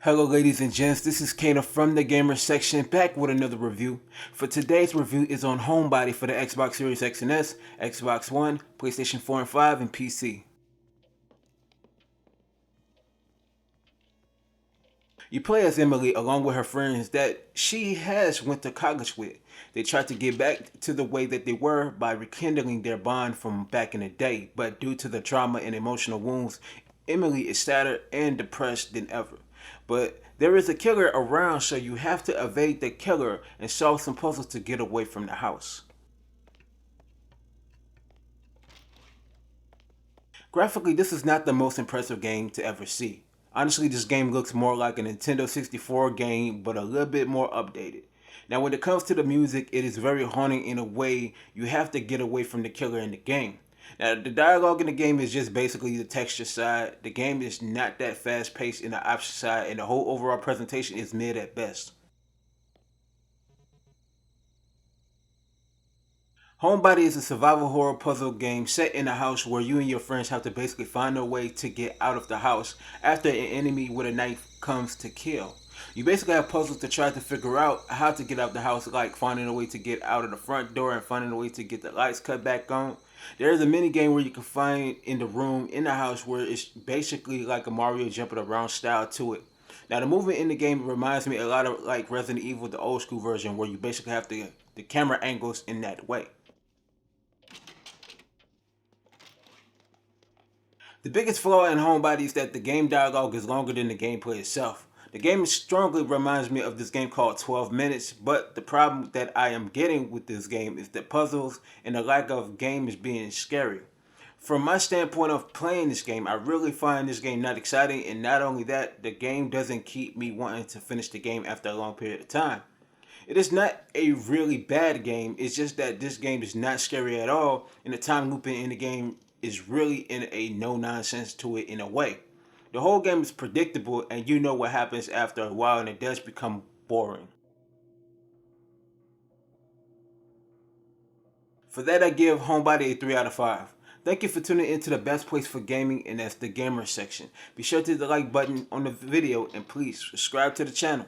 Hello ladies and gents, this is KANO from the gamer section, back with another review. For today's review is on Homebody for the Xbox Series X and S, Xbox One, PlayStation 4 and 5, and PC. You play as Emily along with her friends that she has went to college with. They try to get back to the way that they were by rekindling their bond from back in the day, but due to the trauma and emotional wounds, Emily is sadder and depressed than ever. But there is a killer around, so you have to evade the killer and solve some puzzles to get away from the house. Graphically, this is not the most impressive game to ever see. Honestly, this game looks more like a Nintendo 64 game, but a little bit more updated. Now, when it comes to the music, it is very haunting in a way you have to get away from the killer in the game. Now, the dialogue in the game is just basically the texture side. The game is not that fast paced in the option side, and the whole overall presentation is mid at best. Homebody is a survival horror puzzle game set in a house where you and your friends have to basically find a way to get out of the house after an enemy with a knife comes to kill. You basically have puzzles to try to figure out how to get out of the house, like finding a way to get out of the front door and finding a way to get the lights cut back on. There is a mini game where you can find in the room in the house where it's basically like a Mario jumping around style to it. Now the movement in the game reminds me a lot of like Resident Evil, the old school version, where you basically have the camera angles in that way. The biggest flaw in Homebody is that the game dialogue is longer than the gameplay itself. The game strongly reminds me of this game called 12 Minutes, but the problem that I am getting with this game is the puzzles and the lack of game is being scary. From my standpoint of playing this game, I really find this game not exciting, and not only that, the game doesn't keep me wanting to finish the game after a long period of time. It is not a really bad game, it's just that this game is not scary at all, and the time looping in the game is really in a no nonsense to it in a way. The whole game is predictable and you know what happens after a while, and it does become boring. For that, I give Homebody a 3 out of 5. Thank you for tuning into the best place for gaming, and that's the gamer section. Be sure to hit the like button on the video and please subscribe to the channel.